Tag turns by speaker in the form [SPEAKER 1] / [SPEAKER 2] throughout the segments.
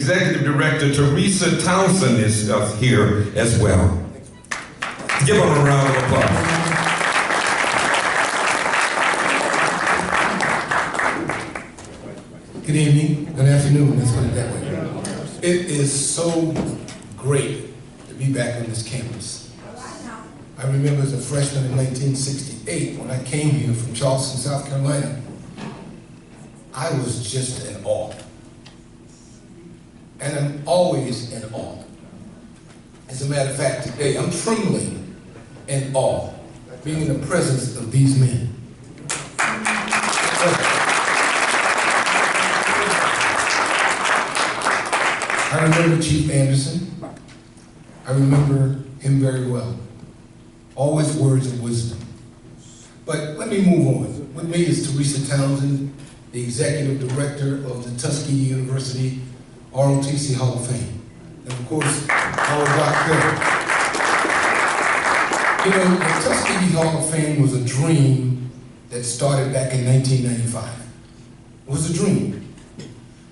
[SPEAKER 1] Executive Director Teresa Townsend is here as well. Give them a round of applause.
[SPEAKER 2] Good evening, good afternoon, let's put it that way. It is so great to be back on this campus. I remember as a freshman in 1968 when I came here from Charleston, South Carolina, I was just in awe. And I'm always in awe. As a matter of fact, today I'm trembling in awe, being in the presence of these men. I remember Chief Anderson. I remember him very well. Always words of wisdom. But let me move on. With me is Teresa Townsend, the Executive Director of the Tuskegee University ROTC Hall of Fame. And of course, our Dr. You know, the Tuskegee Hall of Fame was a dream that started back in 1995. It was a dream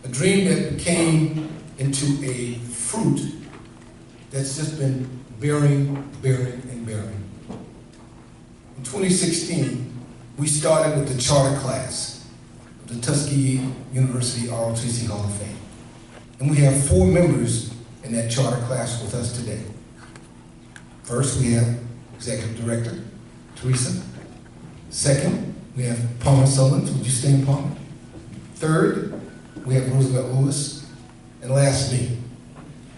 [SPEAKER 2] that became into a fruit that's just been bearing, and bearing. In 2016, we started with the charter class of the Tuskegee University ROTC Hall of Fame. And we have 4 members in that charter class with us today. First, we have Executive Director Teresa. Second, we have Palmer Sullins. Would you stand, Palmer? Third, we have Roosevelt Lewis. And last, me.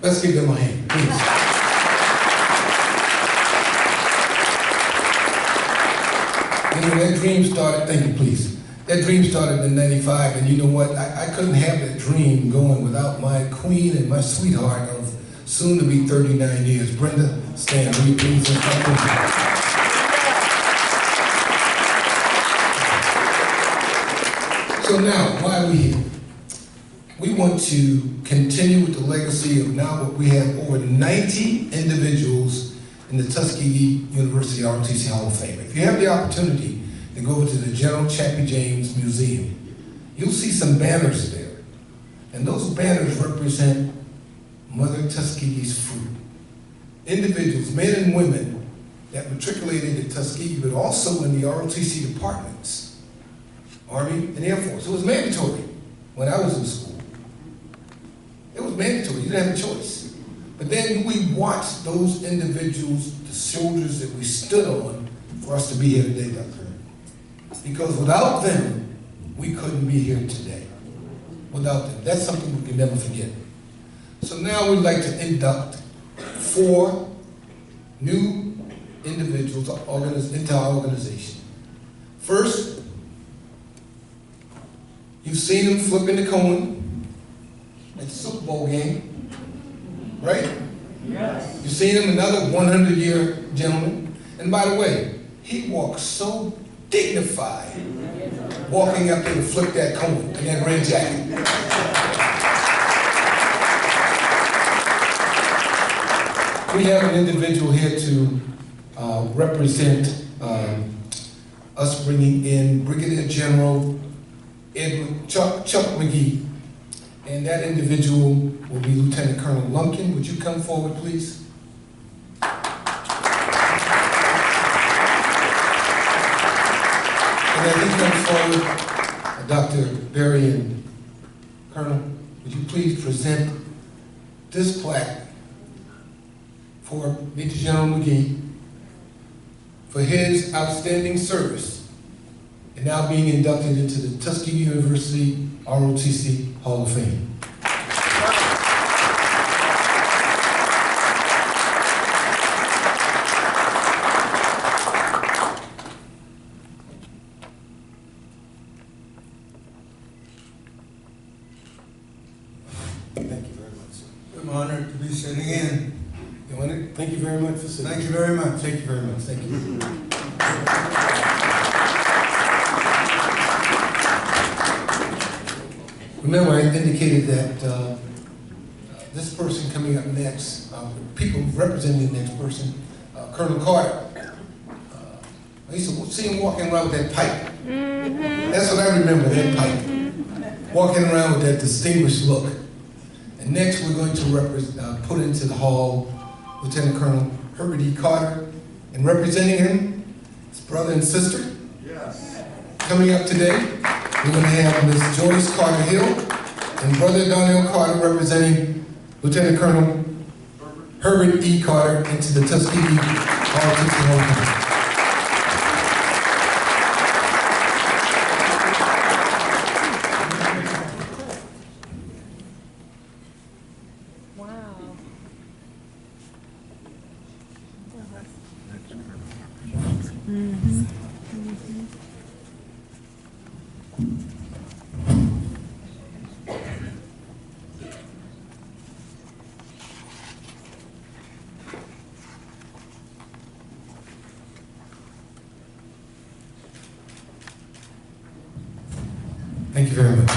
[SPEAKER 2] Let's give them a hand, please. You know, that dream started, thank you, please. That dream started in '95, and you know what? I couldn't have that dream going without my queen and my sweetheart of soon to be 39 years. Brenda, stand, will you please? So now, why are we here? We want to continue with the legacy of now what we have over 90 individuals in the Tuskegee University ROTC Hall of Fame. If you have the opportunity to go to the General Chappie James Museum, you'll see some banners there. And those banners represent Mother Tuskegee's fruit. Individuals, men and women, that matriculated at Tuskegee, but also in the ROTC departments, Army and Air Force. It was mandatory when I was in school. It was mandatory, you didn't have a choice. But then we watched those individuals, the shoulders that we stood on for us to be here today, Dr. Because without them, we couldn't be here today. Without them. That's something we can never forget. So now we'd like to induct 4 new individuals into our organization. First, you've seen them flipping the coin at the Super Bowl game, right? Yes. You've seen him, another 100-year gentleman. And by the way, he walks so dignified, walking up there to flip that coin in that red jacket. We have an individual here to represent us bringing in Brigadier General Chuck McGee. And that individual will be Lieutenant Colonel Lumpkin. Would you come forward, please? And as he comes forward, Dr. Berry and Colonel, would you please present this plaque for Major General McGee for his outstanding service and now being inducted into the Tuskegee University ROTC Hall of Fame. Thank you very much.
[SPEAKER 3] I'm honored to be sitting in.
[SPEAKER 2] Thank you very much for sitting.
[SPEAKER 3] Thank you very much.
[SPEAKER 2] Thank you very much. Thank you. Remember, I indicated that this person coming up next, people representing the next person, Colonel Carter. I used to see him walking around with that pipe. That's what I remember, that pipe. Walking around with that distinguished look. And next we're going to put into the hall Lieutenant Colonel Herbert E. Carter, and representing him, his brother and sister. Yes. Coming up today, we're going to have Ms. Joyce Carter Hill and Brother Donnell Carter representing Lieutenant Colonel Herbert E. Carter into the Tuskegee ROTC Homecoming. Thank you very much.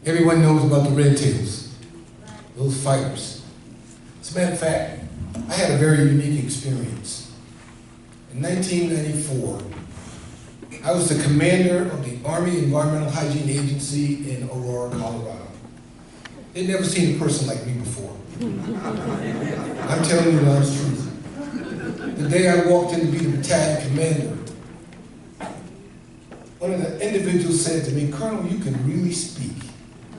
[SPEAKER 2] Everyone knows about the Red Tails, those fighters. As a matter of fact, I had a very unique experience. In 1994, I was the commander of the Army Environmental Hygiene Agency in Aurora, Colorado. They'd never seen a person like me before. I'm telling you the honest truth. The day I walked in to be the battalion commander, one of the individuals said to me, "Colonel, you can really speak."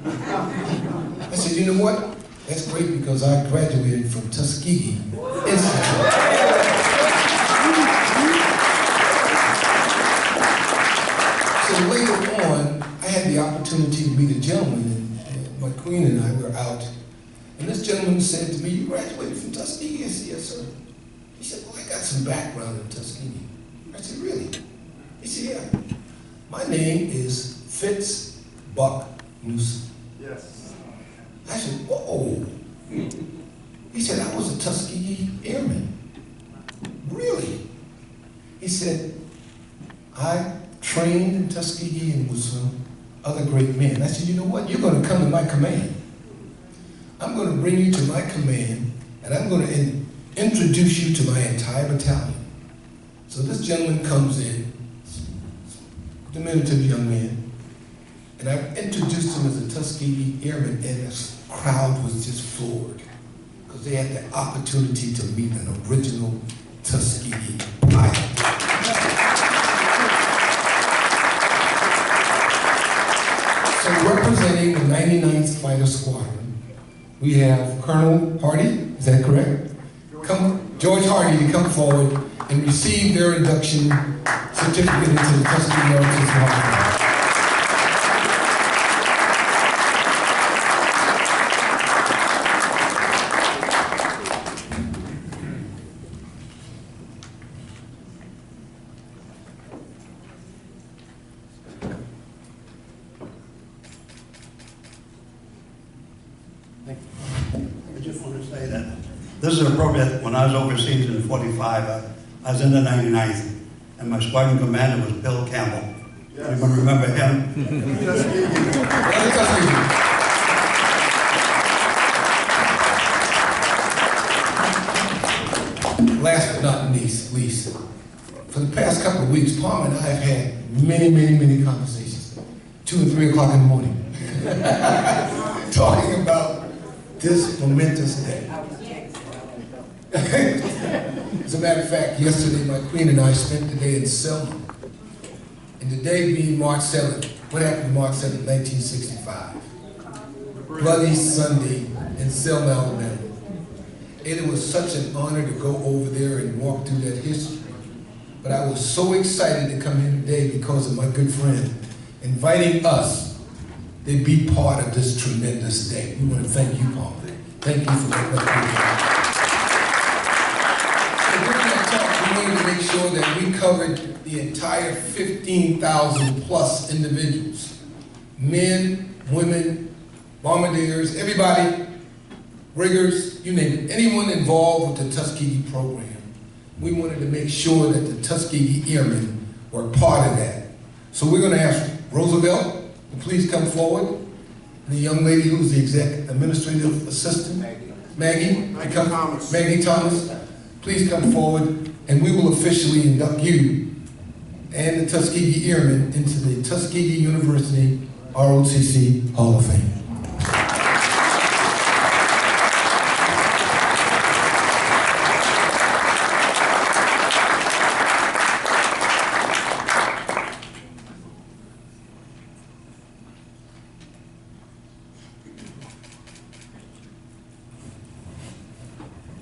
[SPEAKER 2] I said, "You know what? That's great because I graduated from Tuskegee Institute." So later on, I had the opportunity to meet a gentleman, and my queen and I were out. And this gentleman said to me, "You graduated from Tuskegee?" I said, "Yes, sir." He said, "Well, I got some background in Tuskegee." I said, "Really?" He said, "Yeah. My name is Fitz Buck Newsom." Yes. I said, "Whoa." He said, "I was a Tuskegee Airman." "Really?" He said, "I trained in Tuskegee and with some other great men." I said, "You know what? You're going to come to my command. I'm going to bring you to my command, and I'm going to introduce you to my entire battalion." So this gentleman comes in, diminutive young man, and I introduced him as a Tuskegee Airman, and the crowd was just floored because they had the opportunity to meet an original Tuskegee pilot. So representing the 99th Fighter Squadron, we have Colonel Hardy, is that correct? George Hardy to come forward and receive their induction certificate into the Tuskegee ROTC Hall of Fame.
[SPEAKER 4] I just want to say that this is appropriate. When I was overseas in 45, I was in the 99th, and my squadron commander was Bill Campbell. Yes. Anyone remember him?
[SPEAKER 2] Last but not least, for the past couple of weeks, Palm and I have had many conversations, 2 and 3 o'clock in the morning, talking about this momentous day. As a matter of fact, yesterday my queen and I spent the day in Selma. And the day being March 7th, what happened March 7th, 1965? Bloody Sunday in Selma, Alabama. And it was such an honor to go over there and walk through that history. But I was so excited to come here today because of my good friend inviting us to be part of this tremendous day. We want to thank you, Paul. Thank you for letting us be here. So during that talk, we wanted to make sure that we covered the entire 15,000 plus individuals. Men, women, bombardiers, everybody, riggers, you name it, anyone involved with the Tuskegee program. We wanted to make sure that the Tuskegee Airmen were part of that. So we're going to ask Roosevelt to please come forward, and the young lady who's the administrative assistant, Maggie, Maggie Thomas, please come forward, and we will officially induct you and the Tuskegee Airmen into the Tuskegee University ROTC Hall of Fame.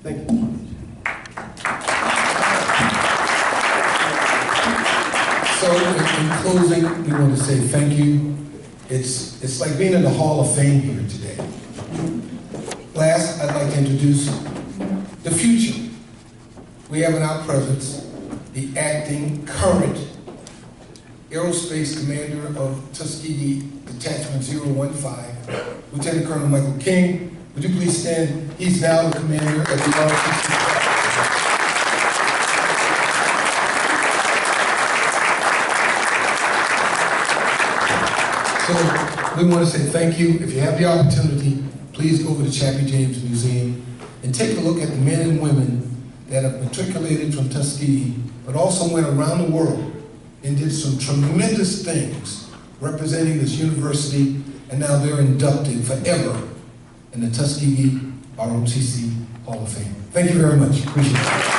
[SPEAKER 2] Thank you. So, in closing, we want to say thank you. It's like being in the Hall of Fame here today. Last, I'd like to introduce the future. We have in our presence the acting current aerospace commander of Tuskegee Detachment 015, Lieutenant Colonel Michael King. Would you please stand? He's now the commander of the ROTC. So we want to say thank you. If you have the opportunity, please go over to Chappie James Museum and take a look at the men and women that have matriculated from Tuskegee, but also went around the world and did some tremendous things representing this university, and now they're inducted forever in the Tuskegee ROTC Hall of Fame. Thank you very much. Appreciate it.